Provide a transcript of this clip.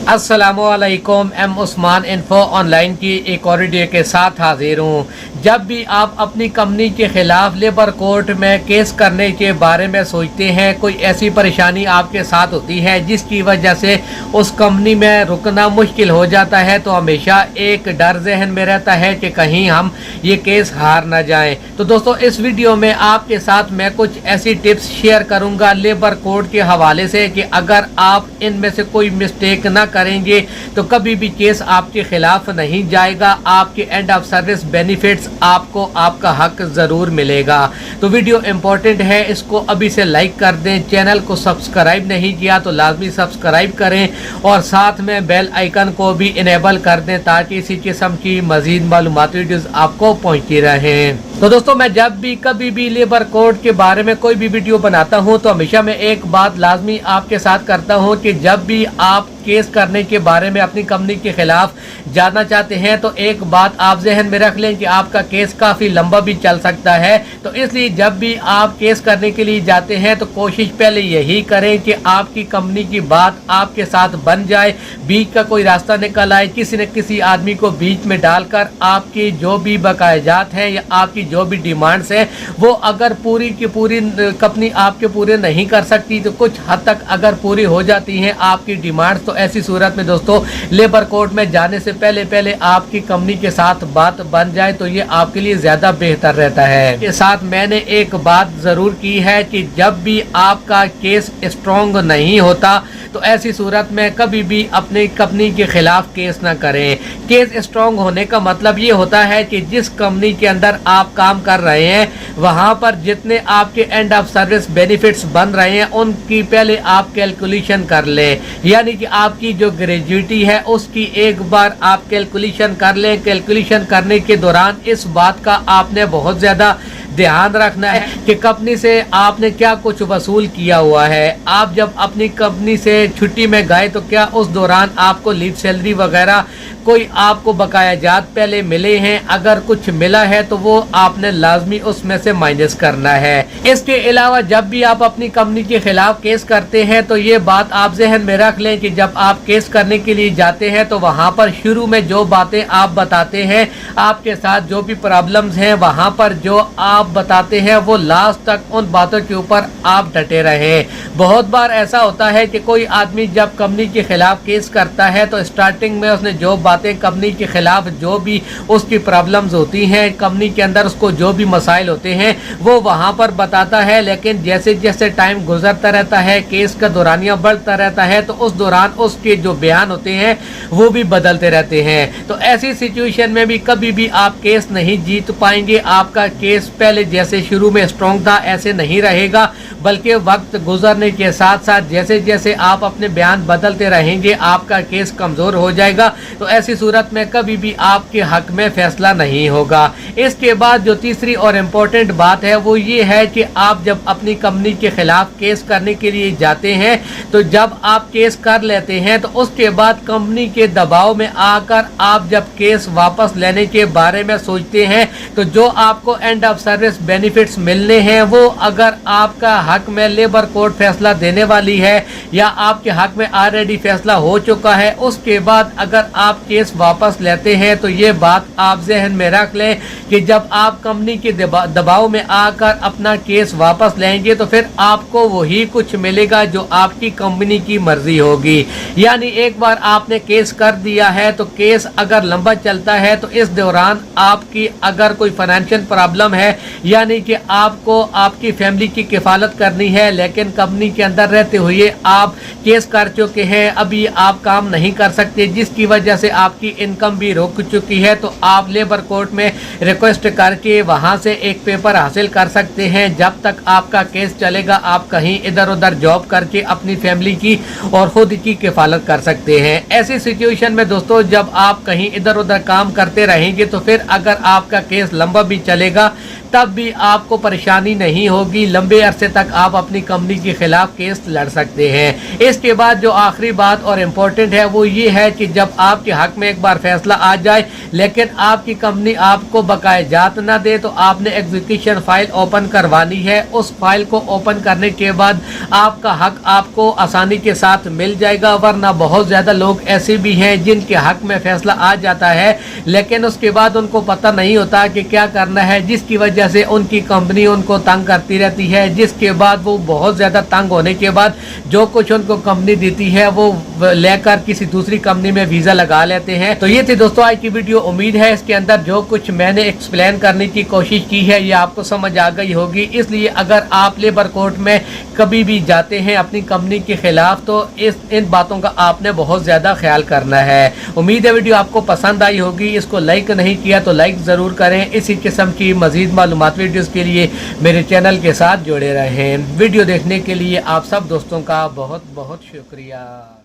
अस्सलामुअलैकुम। M Usman info online की एक और वीडियो के साथ हाजिर हूँ। जब भी आप अपनी कंपनी के खिलाफ लेबर कोर्ट में केस करने के बारे में सोचते हैं, कोई ऐसी परेशानी आपके साथ होती है जिसकी वजह से उस कंपनी में रुकना मुश्किल हो जाता है, तो हमेशा एक डर जहन में रहता है कि कहीं हम ये केस हार ना जाएं। तो दोस्तों, इस वीडियो में आपके साथ मैं कुछ ऐसी टिप्स शेयर करूंगा लेबर कोर्ट के हवाले से कि अगर आप इनमें से कोई मिस्टेक ना करेंगे तो कभी भी केस आपके खिलाफ नहीं जाएगा। आपके एंड ऑफ सर्विस बेनिफिट्स आपको आपका हक जरूर मिलेगा। तो वीडियो इंपॉर्टेंट है, इसको अभी से लाइक कर दें। चैनल को सब्सक्राइब नहीं किया तो लाजमी सब्सक्राइब करें और साथ में बेल आइकन को भी इनेबल कर दें ताकि इसी किस्म की मजीद मालूमाती वीडियोस आपको पहुंचती रहें। तो दोस्तों, मैं जब भी कभी भी लेबर कोर्ट के बारे में कोई भी वीडियो बनाता हूं तो हमेशा मैं एक बात लाजमी आपके साथ करता हूं कि जब भी आप केस करने के बारे में अपनी कंपनी के खिलाफ जानना चाहते हैं तो एक बात आप जहन में रख लें कि आपका केस काफ़ी लंबा भी चल सकता है। तो इसलिए जब भी आप केस करने के लिए जाते हैं तो कोशिश पहले यही करें कि आपकी कंपनी की बात आपके साथ बन जाए, बीच का कोई रास्ता निकल आए, किसी न किसी आदमी को बीच में डालकर आपकी जो भी बकायाजात हैं या आपकी जो भी डिमांड्स हैं वो अगर पूरी की पूरी कंपनी आपके पूरे नहीं कर सकती तो कुछ हद तक अगर पूरी हो जाती हैं आपकी डिमांड्स, तो ऐसी सूरत में दोस्तों लेबर कोर्ट में जाने से पहले आपकी कंपनी के साथ बात बन जाए तो ये आपके लिए ज्यादा बेहतर रहता है। इसके साथ मैंने एक बात जरूर की है कि जब भी आपका केस स्ट्रॉन्ग नहीं होता तो ऐसी सूरत में कभी भी अपनी कंपनी के खिलाफ केस ना करें। केस स्ट्रॉन्ग होने का मतलब ये होता है कि जिस कंपनी के अंदर आप काम कर रहे हैं वहां पर जितने आपके एंड ऑफ सर्विस बेनिफिट्स बन रहे हैं उनकी पहले आप कैलकुलेशन कर लें, यानी कि आपकी जो ग्रेजुएटी है उसकी एक बार आप कैलकुलेशन कर लें। कैलकुलेशन करने के दौरान इस बात का आपने बहुत ज़्यादा ध्यान रखना है कि कंपनी से आपने क्या कुछ वसूल किया हुआ है। आप जब अपनी कंपनी से छुट्टी में गए तो क्या उस दौरान आपको लीव सैलरी वगैरह कोई आपको बकायाजात पहले मिले हैं? अगर कुछ मिला है तो वो आपने लाजमी उसमें से माइनस करना है। इसके अलावा जब भी आप अपनी कंपनी के खिलाफ केस करते हैं तो ये बात आप जहन में रख लें कि जब आप केस करने के लिए जाते हैं तो वहाँ पर शुरू में जो बातें आप बताते हैं, आपके साथ जो भी प्रॉब्लम्स हैं वहाँ पर जो आप बताते हैं वो लास्ट तक उन बातों के ऊपर आप डटे रहें। बहुत बार ऐसा होता है कि कोई आदमी जब कंपनी के खिलाफ केस करता है तो स्टार्टिंग में उसने जो बातें कंपनी के खिलाफ जो भी उसकी प्रॉब्लम्स होती हैं, कंपनी के अंदर उसको जो भी मसाइल होते हैं वो वहाँ पर बताता है, लेकिन जैसे जैसे टाइम गुजरता रहता है, केस का दौरानिया बढ़ता रहता है तो उस दौरान उसके जो बयान होते हैं वो भी बदलते रहते हैं। तो ऐसी सिचुएशन में भी कभी भी आप केस नहीं जीत पाएंगे। आपका केस पहले जैसे शुरू में स्ट्रॉन्ग था ऐसे नहीं रहेगा, बल्कि वक्त गुजरने के साथ साथ जैसे जैसे आप अपने बयान बदलते रहेंगे आपका केस कमज़ोर हो जाएगा। तो ऐसी सूरत में कभी भी आपके हक में फैसला नहीं होगा। इसके बाद जो तीसरी और इम्पोर्टेंट बात है वो ये है कि आप जब अपनी कंपनी के खिलाफ केस करने के लिए जाते हैं तो जब आप केस कर लेते हैं तो उसके बाद कंपनी के दबाव में आकर आप जब केस वापस लेने के बारे में सोचते हैं तो जो आपको एंड ऑफ सर्विस बेनिफिट्स मिलने हैं वो अगर आपका हक में लेबर कोर्ट फैसला देने वाली है या आपके हक में ऑलरेडी फैसला हो चुका है, उसके बाद अगर आप केस वापस लेते हैं तो ये बात आप जहन में रख लें कि जब आप कंपनी के दबाव में आकर अपना केस वापस लेंगे तो फिर आपको वही कुछ मिलेगा जो आपकी कंपनी की मर्जी होगी। यानी एक बार आपने केस कर दिया है तो केस अगर लंबा चलता है तो इस दौरान आपकी अगर कोई फाइनेंशियल प्रॉब्लम है, यानी कि आपको आपकी फैमिली की किफालत करनी है लेकिन कंपनी के अंदर रहते हुए आप केस कर चुके हैं, अभी आप काम नहीं कर सकते जिसकी वजह से आपकी इनकम भी रुक चुकी है, तो आप लेबर कोर्ट में रिक्वेस्ट करके वहां से एक पेपर हासिल कर सकते हैं। जब तक आपका केस चलेगा आप कहीं इधर उधर जॉब करके अपनी फैमिली की और खुद की किफालत कर सकते हैं। ऐसी सिचुएशन में दोस्तों जब आप कहीं इधर उधर काम करते रहेंगे तो फिर अगर आपका केस लंबा भी चलेगा तब भी आपको परेशानी नहीं होगी, लंबे अरसे तक आप अपनी कंपनी के खिलाफ केस लड़ सकते हैं। इसके बाद जो आखिरी बात और इम्पोर्टेंट है वो ये है कि जब आपके हक में एक बार फैसला आ जाए लेकिन आपकी कंपनी आपको बकायजात ना दे तो आपने एग्जीक्यूशन फाइल ओपन करवानी है। उस फाइल को ओपन करने के बाद आपका हक आपको आसानी के साथ मिल जाएगा, वरना बहुत ज़्यादा लोग ऐसे भी हैं जिनके हक में फैसला आ जाता है लेकिन उसके बाद उनको पता नहीं होता कि क्या करना है, जिसकी वजह से उनकी कंपनी उनको तंग करती रहती है, जिसके बाद वो बहुत ज़्यादा तंग होने के बाद जो कुछ उनको कंपनी देती है वो लेकर किसी दूसरी कंपनी में वीज़ा लगा लेते हैं। तो ये थी दोस्तों आज की वीडियो। उम्मीद है इसके अंदर जो कुछ मैंने एक्सप्लेन करने की कोशिश की है ये आपको समझ आ गई होगी। इसलिए अगर आप लेबर कोर्ट में कभी भी जाते हैं अपनी कंपनी के खिलाफ तो इन बातों का आपने बहुत ज़्यादा ख्याल करना है। उम्मीद है वीडियो आपको पसंद आई होगी। इसको लाइक नहीं किया तो लाइक ज़रूर करें। इसी किस्म की मज़ीद मालूमात वीडियोज़ के लिए मेरे चैनल के साथ जुड़े रहें। वीडियो देखने के लिए आप सब दोस्तों का बहुत बहुत शुक्रिया।